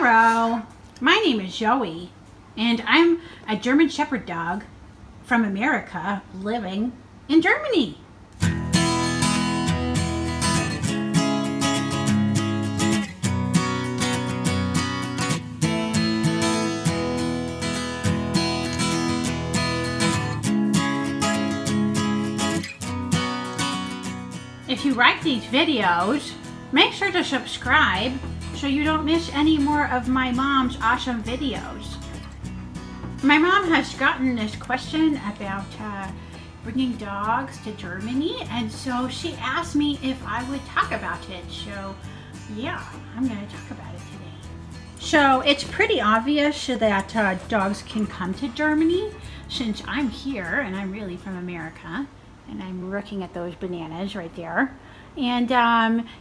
Hello, my name is Zoey, and I'm a German Shepherd dog from America living in Germany. If you like these videos, make sure to subscribe so you don't miss any more of my mom's awesome videos. My mom has gotten this question about bringing dogs to Germany, and so she asked me if I would talk about it. So yeah, I'm going to talk about it today. So it's pretty obvious that dogs can come to Germany since I'm here and I'm really from America, and I'm looking at those bananas right there. And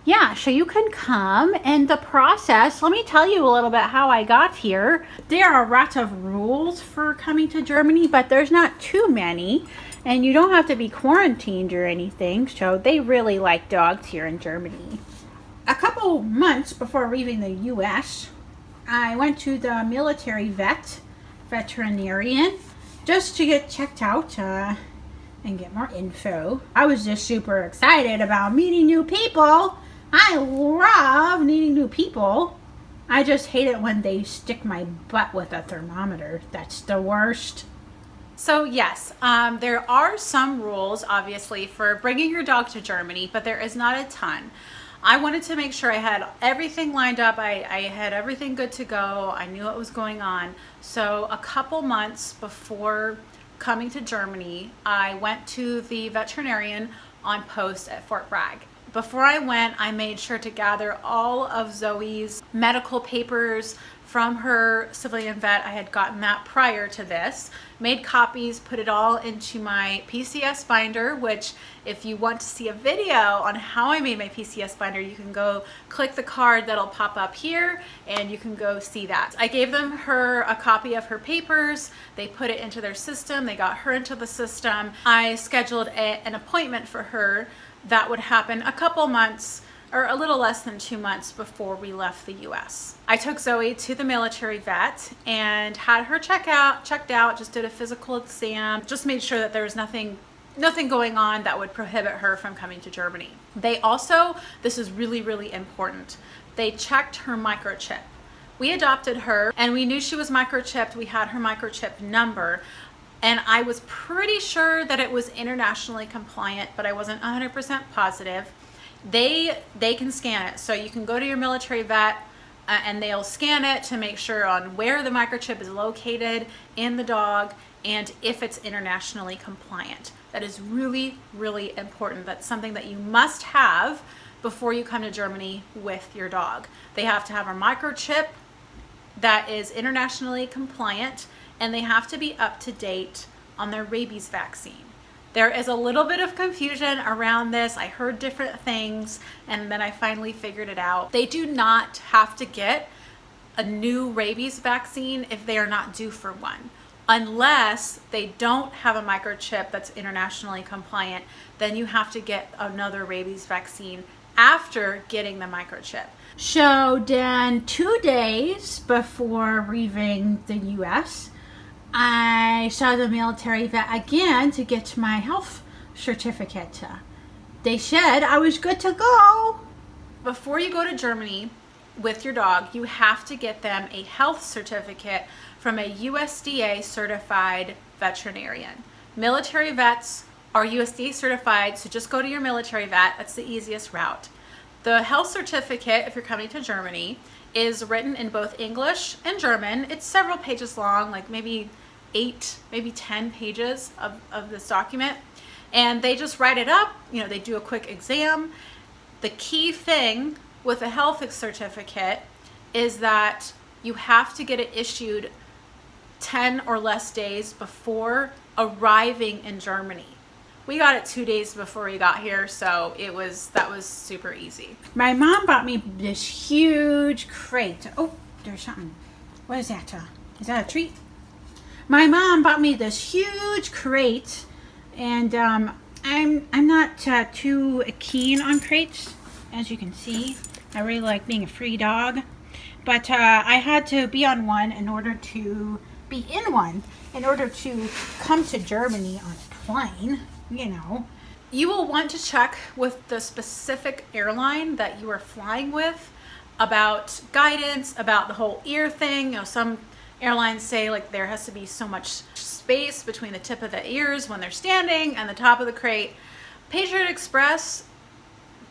yeah, so you can come, and the process, let me tell you a little bit how I got here. There are lots of rules for coming to Germany, but there's not too many, and you don't have to be quarantined or anything, so they really like dogs here in Germany. A couple months before leaving the US, I went to the military veterinarian just to get checked out and get more info. I was just super excited about meeting new people. I love meeting new people. I just hate it when they stick my butt with a thermometer. That's the worst. So yes, there are some rules obviously for bringing your dog to Germany, but there is not a ton. I wanted to make sure I had everything lined up. I had everything good to go. I knew what was going on. So a couple months before coming to Germany, I went to the veterinarian on post at Fort Bragg. Before I went, I made sure to gather all of Zoey's medical papers from her civilian vet. I had gotten that prior to this, made copies, put it all into my PCS binder, which if you want to see a video on how I made my PCS binder, you can go click the card that'll pop up here and you can go see that. I gave them a copy of her papers. They put it into their system. They got her into the system. I scheduled an appointment for her that would happen a couple months or a little less than 2 months before we left the US. I took Zoey to the military vet and had her checked out, just did a physical exam, just made sure that there was nothing going on that would prohibit her from coming to Germany. They also, this is really, really important, they checked her microchip. We adopted her and we knew she was microchipped. We had her microchip number. And I was pretty sure that it was internationally compliant, but I wasn't 100% positive. They can scan it. So you can go to your military vet and they'll scan it to make sure on where the microchip is located in the dog and if it's internationally compliant. That is really, really important. That's something that you must have before you come to Germany with your dog. They have to have a microchip that is internationally compliant, and they have to be up to date on their rabies vaccine. There is a little bit of confusion around this. I heard different things and then I finally figured it out. They do not have to get a new rabies vaccine if they are not due for one. Unless they don't have a microchip that's internationally compliant, then you have to get another rabies vaccine after getting the microchip. So then 2 days before leaving the US, I saw the military vet again to get my health certificate. They said I was good to go. Before you go to Germany with your dog, you have to get them a health certificate from a USDA certified veterinarian. Military vets are USDA certified, so just go to your military vet. That's the easiest route. The health certificate, if you're coming to Germany, is written in both English and German. It's several pages long, like maybe 8, maybe 10 pages of this document. And they just write it up, they do a quick exam. The key thing with a health certificate is that you have to get it issued 10 or less days before arriving in Germany. We got it 2 days before we got here, so that was super easy. My mom bought me this huge crate. Oh, there's something. What is that? Is that a treat? My mom bought me this huge crate, and I'm not too keen on crates, as you can see. I really like being a free dog. but I had to be on one in order to be in one, in order to come to Germany on a plane, you know. You will want to check with the specific airline that you are flying with about guidance, about the whole ear thing. You know, some airlines say like there has to be so much space between the tip of the ears when they're standing and the top of the crate. Patriot Express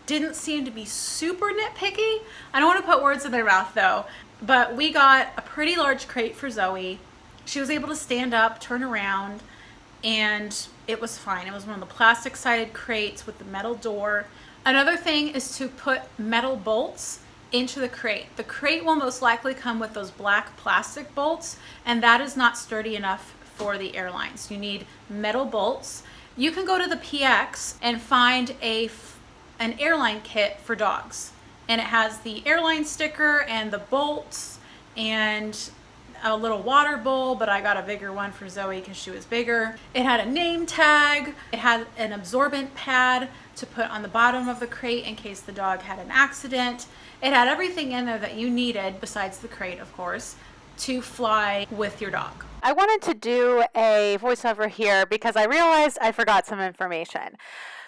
didn't seem to be super nitpicky. I don't want to put words in their mouth though, but we got a pretty large crate for Zoey. She was able to stand up, turn around, and it was fine. It was one of the plastic sided crates with the metal door. Another thing is to put metal bolts into the crate. The crate will most likely come with those black plastic bolts, and that is not sturdy enough for the airlines. You need metal bolts. You can go to the PX and find an airline kit for dogs, and it has the airline sticker and the bolts and a little water bowl, but I got a bigger one for Zoey because she was bigger. It had a name tag. It had an absorbent pad to put on the bottom of the crate in case the dog had an accident. It had everything in there that you needed, besides the crate, of course, to fly with your dog. I wanted to do a voiceover here because I realized I forgot some information.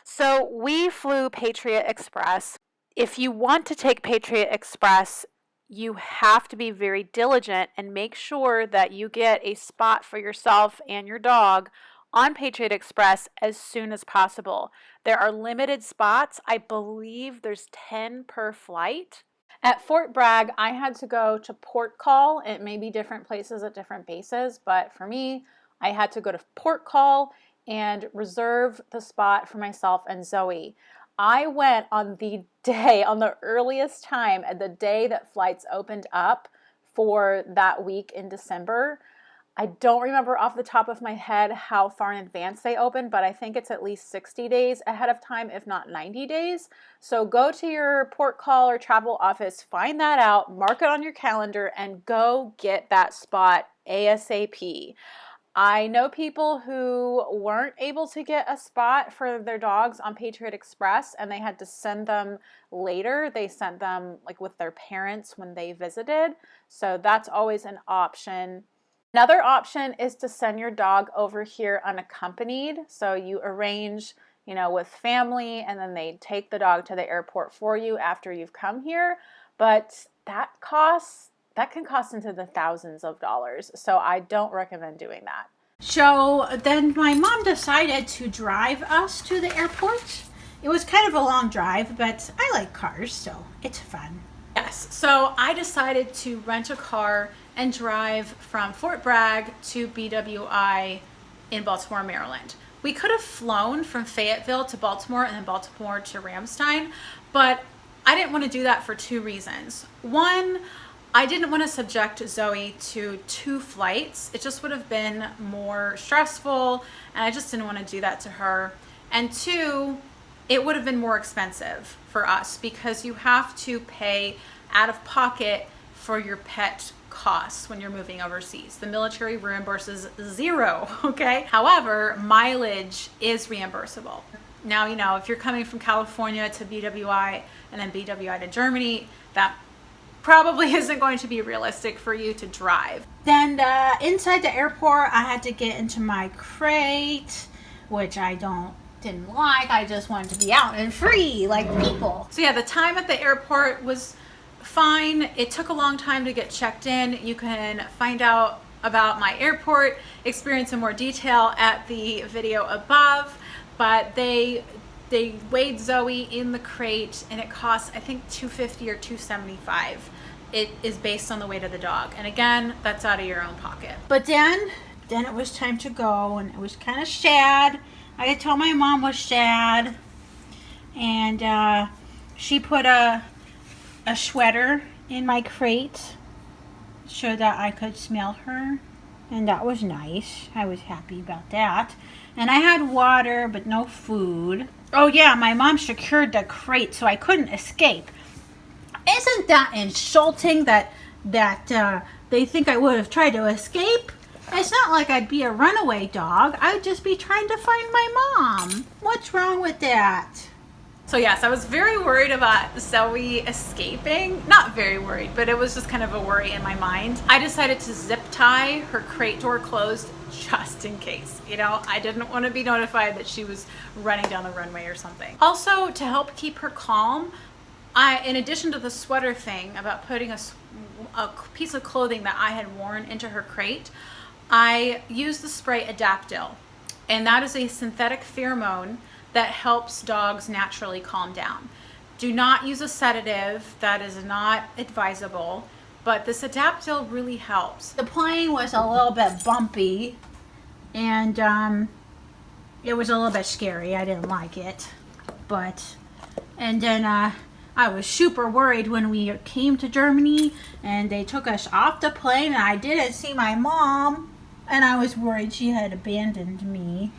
So we flew Patriot Express. If you want to take Patriot Express, you have to be very diligent and make sure that you get a spot for yourself and your dog on Patriot Express as soon as possible. There are limited spots. I believe there's 10 per flight. At Fort Bragg, I had to go to port call. It may be different places at different bases, but for me, I had to go to port call and reserve the spot for myself and Zoey. I went on the earliest time, at the day that flights opened up for that week in December. I don't remember off the top of my head how far in advance they open, but I think it's at least 60 days ahead of time, if not 90 days. So go to your port call or travel office, find that out, mark it on your calendar, and go get that spot ASAP. I know people who weren't able to get a spot for their dogs on Patriot Express, and they had to send them later. They sent them like with their parents when they visited. So that's always an option. Another option is to send your dog over here unaccompanied. So you arrange, with family, and then they take the dog to the airport for you after you've come here. But that can cost into the thousands of dollars. So I don't recommend doing that. So then my mom decided to drive us to the airport. It was kind of a long drive, but I like cars, so it's fun. Yes, so I decided to rent a car and drive from Fort Bragg to BWI in Baltimore, Maryland. We could have flown from Fayetteville to Baltimore and then Baltimore to Ramstein, but I didn't want to do that for two reasons. One, I didn't want to subject Zoey to 2 flights. It just would have been more stressful, and I just didn't want to do that to her. And 2, it would have been more expensive for us because you have to pay out of pocket for your pet costs when you're moving overseas. The military reimburses 0, okay? However, mileage is reimbursable. Now, if you're coming from California to BWI and then BWI to Germany, that probably isn't going to be realistic for you to drive. Then inside the airport, I had to get into my crate, which I didn't like. I just wanted to be out and free like people. So yeah, the time at the airport was fine. It took a long time to get checked in. You can find out about my airport experience in more detail at the video above, but they weighed Zoey in the crate and it cost, I think, $250 or $275. It is based on the weight of the dog. And again, that's out of your own pocket. But then it was time to go, and it was kind of sad. I could tell my mom was sad, and she put a sweater in my crate so that I could smell her, and that was nice. I was happy about that. And I had water but no food. Oh yeah, my mom secured the crate so I couldn't escape. Isn't that insulting that they think I would have tried to escape? It's not like I'd be a runaway dog. I'd just be trying to find my mom. What's wrong with that? So yes, I was very worried about Zoey escaping. Not very worried, but it was just kind of a worry in my mind. I decided to zip tie her crate door closed just in case. You know, I didn't want to be notified that she was running down the runway or something. Also, to help keep her calm, in addition to the sweater thing about putting a piece of clothing that I had worn into her crate, I used the spray Adaptil, and that is a synthetic pheromone that helps dogs naturally calm down. Do not use a sedative. That is not advisable, but this Adaptil really helps. The plane was a little bit bumpy, and it was a little bit scary. I didn't like it, and then I was super worried when we came to Germany and they took us off the plane and I didn't see my mom, and I was worried she had abandoned me.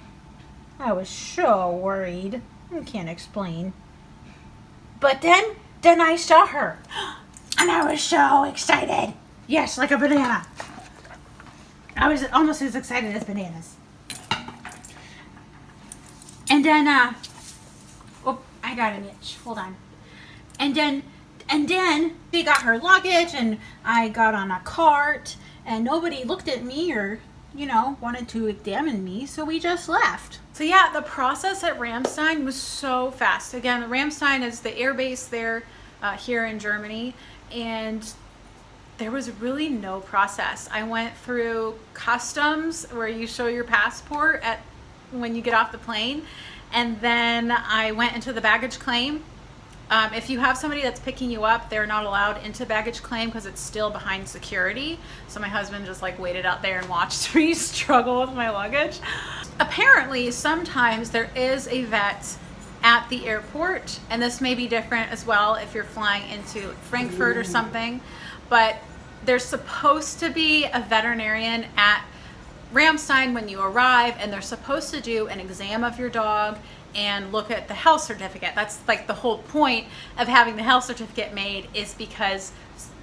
I was so worried. I can't explain. But then I saw her and I was so excited. Yes, like a banana. I was almost as excited as bananas. And then, oh, I got an itch. Hold on. And then she got her luggage and I got on a cart and nobody looked at me or, you know, wanted to examine me, so we just left. So yeah, the process at Ramstein was so fast. Again, Ramstein is the air base there here in Germany, and there was really no process. I went through customs where you show your passport when you get off the plane, and then I went into the baggage claim. If you have somebody that's picking you up, they're not allowed into baggage claim because it's still behind security. So my husband just like waited out there and watched me struggle with my luggage. Apparently, sometimes there is a vet at the airport, and this may be different as well if you're flying into Frankfurt or something, but there's supposed to be a veterinarian at Ramstein when you arrive, and they're supposed to do an exam of your dog and look at the health certificate. That's like the whole point of having the health certificate made, is because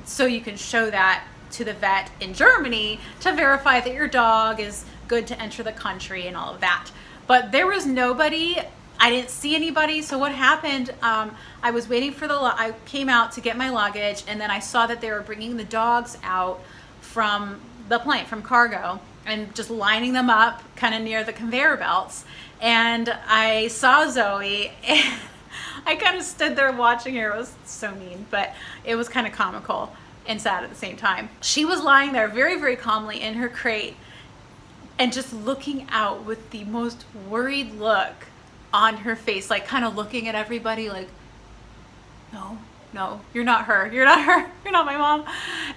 so you can show that to the vet in Germany to verify that your dog is good to enter the country and all of that. But there was nobody. I didn't see anybody. So what happened, I was waiting for I came out to get my luggage, and then I saw that they were bringing the dogs out from the plane, from cargo, and just lining them up kind of near the conveyor belts. And I saw Zoey, and I kind of stood there watching her. It was so mean, but it was kind of comical and sad at the same time. She was lying there very, very calmly in her crate and just looking out with the most worried look on her face, like kind of looking at everybody like, no, you're not her. You're not her. You're not my mom.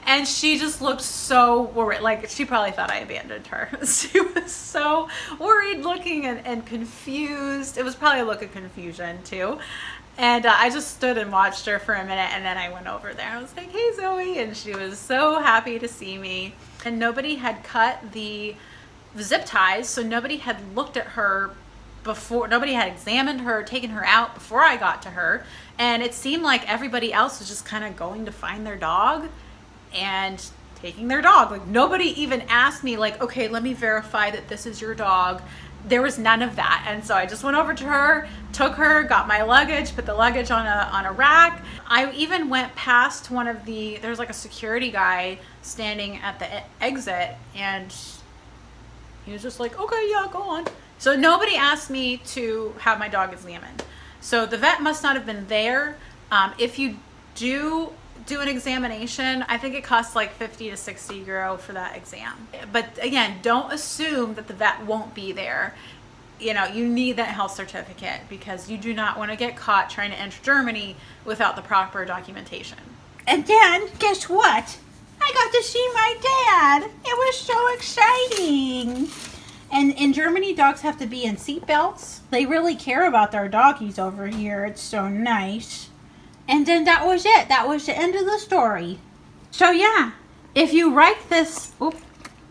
And she just looked so worried. Like she probably thought I abandoned her. She was so worried looking and confused. It was probably a look of confusion too. And I just stood and watched her for a minute, and then I went over there. I was like, hey, Zoey. And she was so happy to see me. And nobody had cut the zip ties, so nobody had looked at her before. Nobody had examined her, taken her out before I got to her. And it seemed like everybody else was just kind of going to find their dog and taking their dog. Like nobody even asked me like, okay, let me verify that this is your dog. There was none of that. And so I just went over to her, took her, got my luggage, put the luggage on a rack. I even went past there's like a security guy standing at the exit, and he was just like, okay, yeah, go on. So nobody asked me to have my dog examined. So the vet must not have been there. If you do an examination, I think it costs like 50 to 60 euro for that exam. But again, don't assume that the vet won't be there. You know, you need that health certificate because you do not want to get caught trying to enter Germany without the proper documentation. And then, guess what? I got to see my dad. It was so exciting. And in Germany, dogs have to be in seatbelts. They really care about their doggies over here. It's so nice. And then that was it. That was the end of the story. So yeah, if you like this,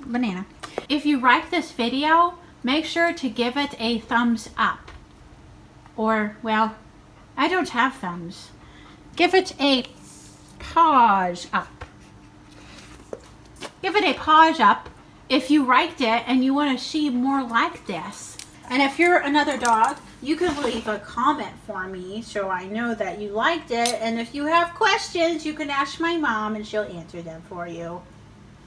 banana. If you like this video, make sure to give it a thumbs up. Or, well, I don't have thumbs. Give it a pause up. Give it a pause up if you liked it and you want to see more like this. And if you're another dog you can leave a comment for me so I know that you liked it. And if you have questions, you can ask my mom and she'll answer them for you.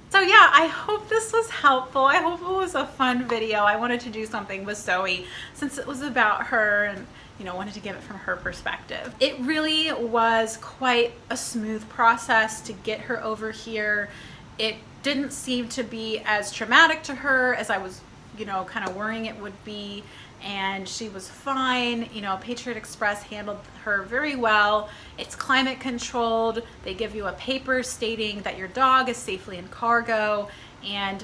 So yeah, I hope this was helpful. I hope it was a fun video. I wanted to do something with Zoey since it was about her and, you know, wanted to give it from her perspective. It really was quite a smooth process to get her over here. It didn't seem to be as traumatic to her as I was, you know, kind of worrying it would be. And she was fine. You know, Patriot Express handled her very well. It's climate controlled. They give you a paper stating that your dog is safely in cargo. And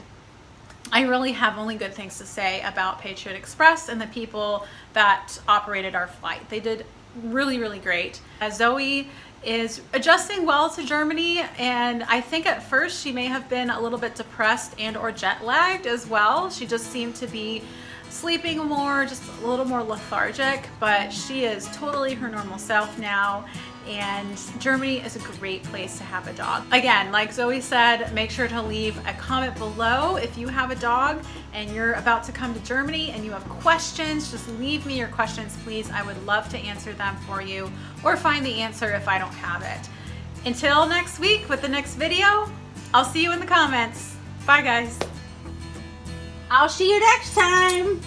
I really have only good things to say about Patriot Express and the people that operated our flight. They did really, really great. Zoey is adjusting well to Germany, and I think at first she may have been a little bit depressed and or jet lagged as well. She just seemed to be sleeping more, just a little more lethargic, but she is totally her normal self now, and Germany is a great place to have a dog. Again, like Zoey said, make sure to leave a comment below if you have a dog and you're about to come to Germany and you have questions. Just leave me your questions, please. I would love to answer them for you or find the answer if I don't have it. Until next week with the next video, I'll see you in the comments. Bye guys. I'll see you next time.